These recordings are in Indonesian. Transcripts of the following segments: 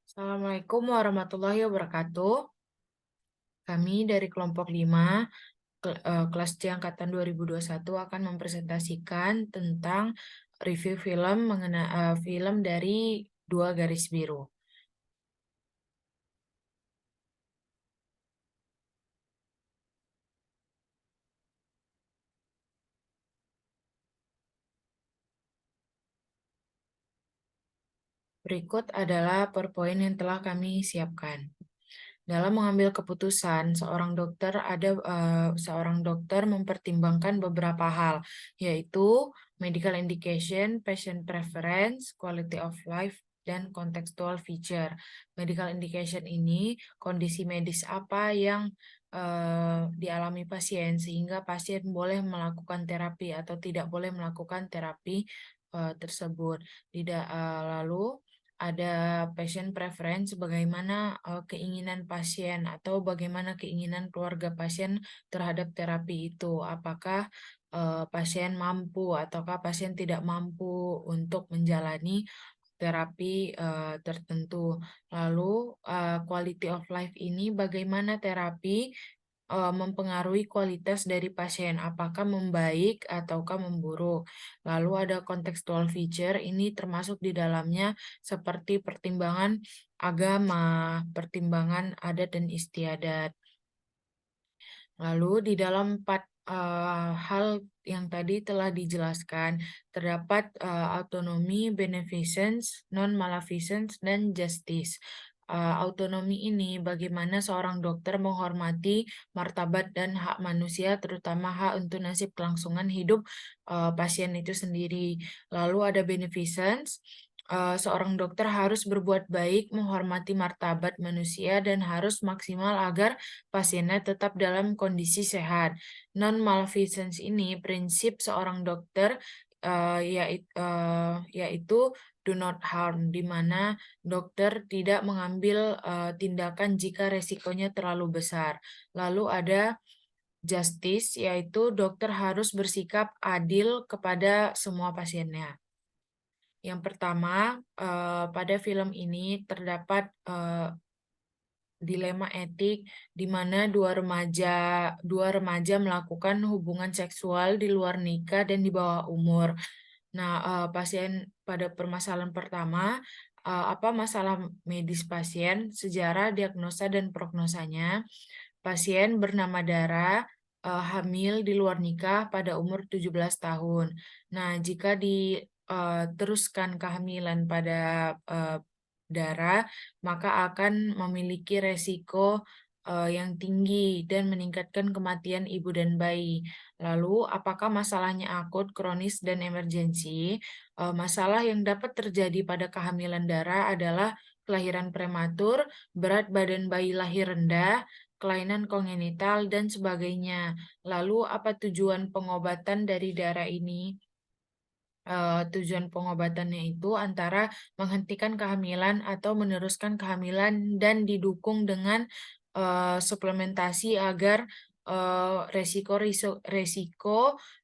Assalamualaikum warahmatullahi wabarakatuh. Kami dari kelompok 5, kelas C angkatan 2021 akan mempresentasikan tentang review film mengenai film dari Dua Garis Biru. Berikut adalah PowerPoint yang telah kami siapkan. Dalam mengambil keputusan, seorang dokter mempertimbangkan beberapa hal, yaitu medical indication, patient preference, quality of life, dan contextual feature. Medical indication ini kondisi medis apa yang dialami pasien sehingga pasien boleh melakukan terapi atau tidak boleh melakukan terapi tersebut. Lalu ada patient preference, bagaimana keinginan pasien atau bagaimana keinginan keluarga pasien terhadap terapi itu. Apakah pasien mampu ataukah pasien tidak mampu untuk menjalani terapi tertentu. Lalu quality of life ini bagaimana terapi mempengaruhi kualitas dari pasien, apakah membaik ataukah memburuk. Lalu ada contextual feature, ini termasuk di dalamnya seperti pertimbangan agama, pertimbangan adat dan istiadat. Lalu di dalam 4 hal yang tadi telah dijelaskan, terdapat autonomy, beneficence, non-maleficence, dan justice. Autonomi ini bagaimana seorang dokter menghormati martabat dan hak manusia, terutama hak untuk nasib kelangsungan hidup pasien itu sendiri. Lalu ada beneficence, seorang dokter harus berbuat baik, menghormati martabat manusia, dan harus maksimal agar pasiennya tetap dalam kondisi sehat. Non-malfeasance ini prinsip seorang dokter yaitu do not harm, di mana dokter tidak mengambil tindakan jika resikonya terlalu besar. Lalu ada justice, yaitu dokter harus bersikap adil kepada semua pasiennya. Yang pertama, pada film ini terdapat dilema etik di mana dua remaja melakukan hubungan seksual di luar nikah dan di bawah umur. Nah, pasien pada permasalahan pertama, apa masalah medis pasien, sejarah, diagnosa, dan prognosanya. Pasien bernama Dara, hamil di luar nikah pada umur 17 tahun. Nah, jika diteruskan kehamilan pada Dara, maka akan memiliki resiko yang tinggi dan meningkatkan kematian ibu dan bayi. Lalu, apakah masalahnya akut, kronis, dan emergensi? Masalah yang dapat terjadi pada kehamilan Dara adalah kelahiran prematur, berat badan bayi lahir rendah, kelainan kongenital, dan sebagainya. Lalu, apa tujuan pengobatan dari Dara ini? Tujuan pengobatannya itu antara menghentikan kehamilan atau meneruskan kehamilan dan didukung dengan suplementasi agar resiko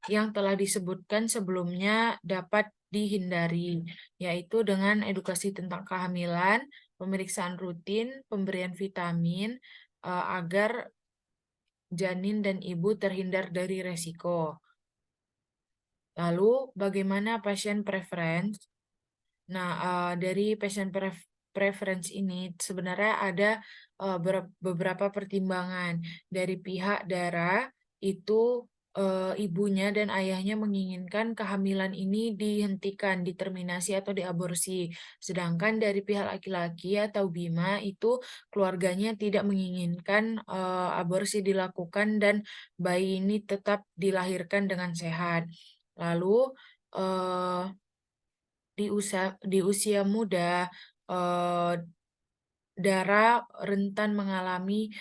yang telah disebutkan sebelumnya dapat dihindari, yaitu dengan edukasi tentang kehamilan, pemeriksaan rutin, pemberian vitamin agar janin dan ibu terhindar dari resiko. Lalu, bagaimana pasien preference? Nah, dari passion preference ini sebenarnya ada beberapa pertimbangan dari pihak Dara. Itu ibunya dan ayahnya menginginkan kehamilan ini dihentikan, diterminasi atau diaborsi. Sedangkan dari pihak laki-laki atau Bima itu keluarganya tidak menginginkan aborsi dilakukan dan bayi ini tetap dilahirkan dengan sehat. Lalu eh, di usia muda, eh, Dara rentan mengalami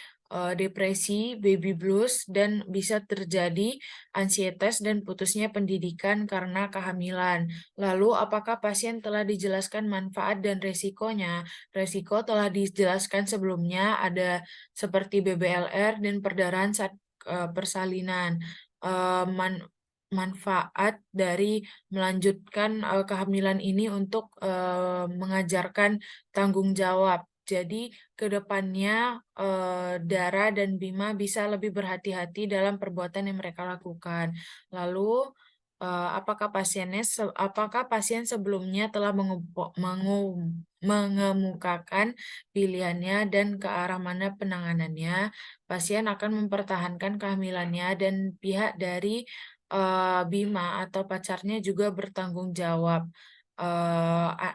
depresi, baby blues, dan bisa terjadi ansietas dan putusnya pendidikan karena kehamilan. Lalu, apakah pasien telah dijelaskan manfaat dan resikonya? Resiko telah dijelaskan sebelumnya, ada seperti BBLR dan perdarahan saat persalinan. Eh, man- Manfaat dari melanjutkan kehamilan ini untuk mengajarkan tanggung jawab Jadi ke depannya Dara dan Bima bisa lebih berhati-hati dalam perbuatan yang mereka lakukan. Lalu apakah pasien sebelumnya telah mengemukakan pilihannya dan ke arah mana penanganannya? Pasien akan mempertahankan kehamilannya dan pihak dari Bima atau pacarnya juga bertanggung jawab eh,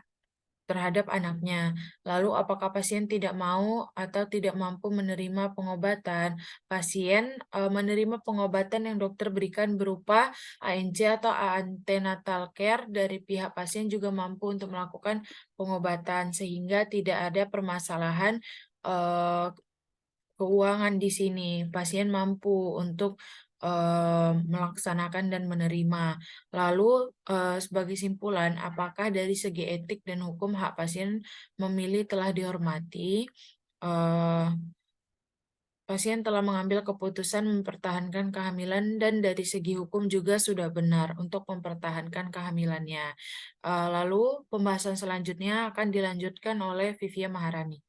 terhadap anaknya. Lalu, apakah pasien tidak mau atau tidak mampu menerima pengobatan? Pasien menerima pengobatan yang dokter berikan berupa ANC atau antenatal care dari pihak pasien juga mampu untuk melakukan pengobatan sehingga tidak ada permasalahan eh, keuangan di sini. Pasien mampu untuk melaksanakan dan menerima. Lalu, sebagai simpulan, apakah dari segi etik dan hukum hak pasien memilih telah dihormati? Eh, Pasien telah mengambil keputusan mempertahankan kehamilan dan dari segi hukum juga sudah benar untuk mempertahankan kehamilannya. Lalu, pembahasan selanjutnya akan dilanjutkan oleh Vivia Maharani.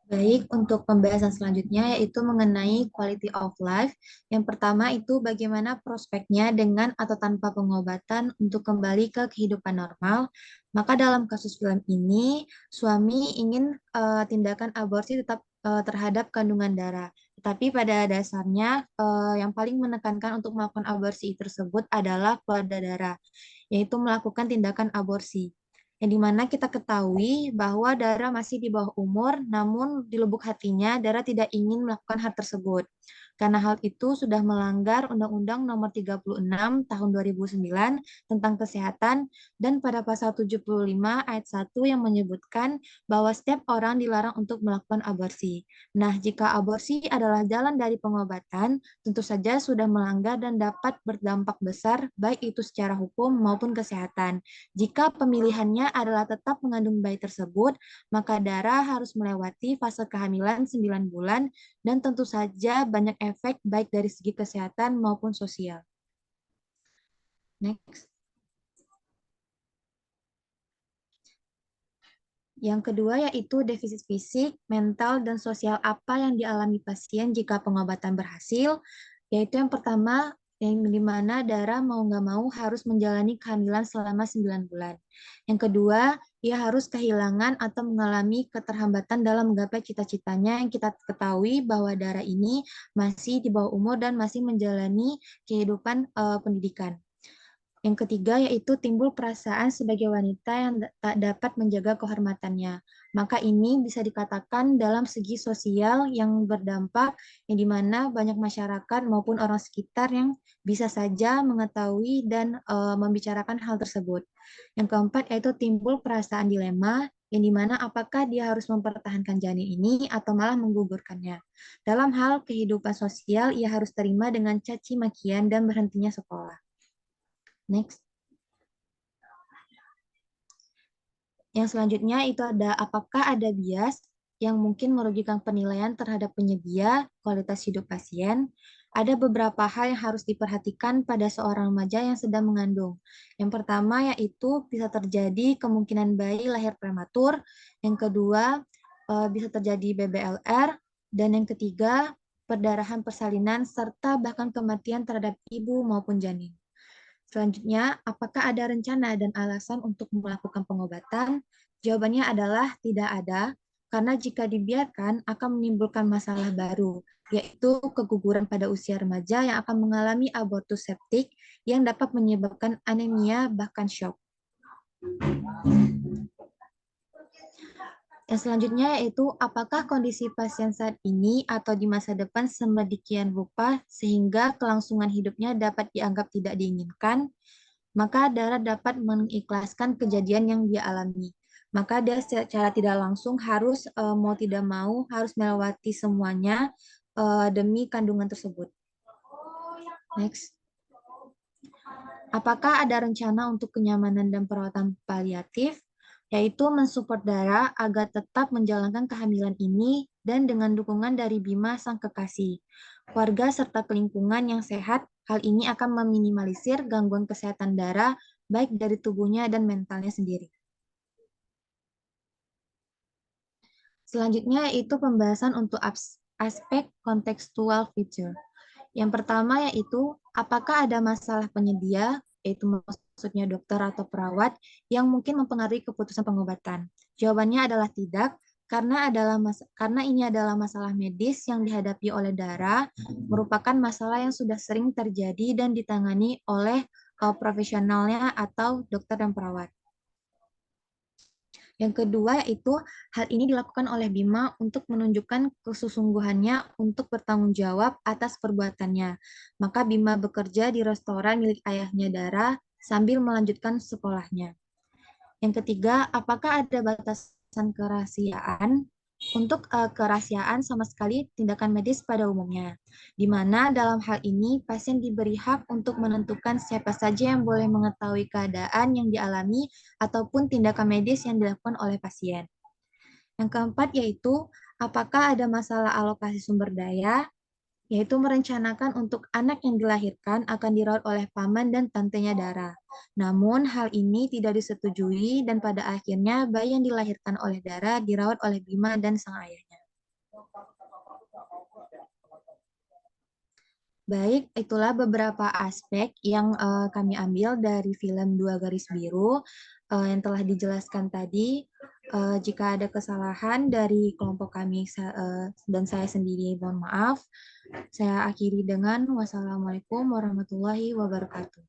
Baik, untuk pembahasan selanjutnya yaitu mengenai quality of life. Yang pertama itu bagaimana prospeknya dengan atau tanpa pengobatan untuk kembali ke kehidupan normal. Maka dalam kasus film ini, suami ingin tindakan aborsi tetap terhadap kandungan darah. Tetapi pada dasarnya yang paling menekankan untuk melakukan aborsi tersebut adalah keluarga darah, yaitu melakukan tindakan aborsi yang dimana kita ketahui bahwa Dara masih di bawah umur, namun di lubuk hatinya Dara tidak ingin melakukan hal tersebut. Karena hal itu sudah melanggar Undang-Undang Nomor 36 Tahun 2009 tentang kesehatan dan pada pasal 75 ayat 1 yang menyebutkan bahwa setiap orang dilarang untuk melakukan aborsi. Nah, jika aborsi adalah jalan dari pengobatan, tentu saja sudah melanggar dan dapat berdampak besar baik itu secara hukum maupun kesehatan. Jika pemilihannya adalah tetap mengandung bayi tersebut, maka Dara harus melewati fase kehamilan 9 bulan dan tentu saja banyak efek baik dari segi kesehatan maupun sosial. Next. Yang kedua yaitu defisit fisik, mental, dan sosial apa yang dialami pasien jika pengobatan berhasil. Yaitu yang pertama, yang dimana Dara mau nggak mau harus menjalani kehamilan selama 9 bulan. Yang kedua, ia harus kehilangan atau mengalami keterhambatan dalam menggapai cita-citanya yang kita ketahui bahwa Dara ini masih di bawah umur dan masih menjalani kehidupan pendidikan. Yang ketiga yaitu timbul perasaan sebagai wanita yang tak dapat menjaga kehormatannya. Maka ini bisa dikatakan dalam segi sosial yang berdampak, yang dimana banyak masyarakat maupun orang sekitar yang bisa saja mengetahui dan membicarakan hal tersebut. Yang keempat yaitu timbul perasaan dilema, yang dimana apakah dia harus mempertahankan janin ini atau malah menggugurkannya. Dalam hal kehidupan sosial, ia harus terima dengan caci makian dan berhentinya sekolah. Next. Yang selanjutnya itu ada apakah ada bias yang mungkin merugikan penilaian terhadap penyedia kualitas hidup pasien. Ada beberapa hal yang harus diperhatikan pada seorang remaja yang sedang mengandung. Yang pertama yaitu bisa terjadi kemungkinan bayi lahir prematur. Yang kedua bisa terjadi BBLR. Dan yang ketiga perdarahan persalinan serta bahkan kematian terhadap ibu maupun janin. Selanjutnya, apakah ada rencana dan alasan untuk melakukan pengobatan? Jawabannya adalah tidak ada, karena jika dibiarkan akan menimbulkan masalah baru, yaitu keguguran pada usia remaja yang akan mengalami abortus septik yang dapat menyebabkan anemia bahkan shock. Yang selanjutnya yaitu apakah kondisi pasien saat ini atau di masa depan sedemikian rupa sehingga kelangsungan hidupnya dapat dianggap tidak diinginkan, maka Dara dapat mengikhlaskan kejadian yang dia alami. Maka dia secara tidak langsung harus mau tidak mau harus melewati semuanya demi kandungan tersebut. Next. Apakah ada rencana untuk kenyamanan dan perawatan paliatif? Yaitu mensupport Dara agar tetap menjalankan kehamilan ini dan dengan dukungan dari Bima sang kekasih. Keluarga serta lingkungan yang sehat, hal ini akan meminimalisir gangguan kesehatan Dara baik dari tubuhnya dan mentalnya sendiri. Selanjutnya yaitu pembahasan untuk aspek kontekstual feature. Yang pertama yaitu apakah ada masalah penyedia, yaitu maksudnya dokter atau perawat, yang mungkin mempengaruhi keputusan pengobatan. Jawabannya adalah tidak, karena ini adalah masalah medis yang dihadapi oleh darah, merupakan masalah yang sudah sering terjadi dan ditangani oleh profesionalnya atau dokter dan perawat. Yang kedua yaitu hal ini dilakukan oleh Bima untuk menunjukkan kesungguhannya untuk bertanggung jawab atas perbuatannya. Maka Bima bekerja di restoran milik ayahnya Dara sambil melanjutkan sekolahnya. Yang ketiga, apakah ada batasan kerahasiaan? Untuk kerahasiaan sama sekali tindakan medis pada umumnya, di mana dalam hal ini pasien diberi hak untuk menentukan siapa saja yang boleh mengetahui keadaan yang dialami ataupun tindakan medis yang dilakukan oleh pasien. Yang keempat yaitu, apakah ada masalah alokasi sumber daya, yaitu merencanakan untuk anak yang dilahirkan akan dirawat oleh paman dan tantenya Dara. Namun hal ini tidak disetujui dan pada akhirnya bayi yang dilahirkan oleh Dara dirawat oleh Bima dan sang ayahnya. Baik, itulah beberapa aspek yang kami ambil dari film Dua Garis Biru yang telah dijelaskan tadi. Jika ada kesalahan dari kelompok kami dan saya sendiri, mohon maaf. Saya akhiri dengan wassalamualaikum warahmatullahi wabarakatuh.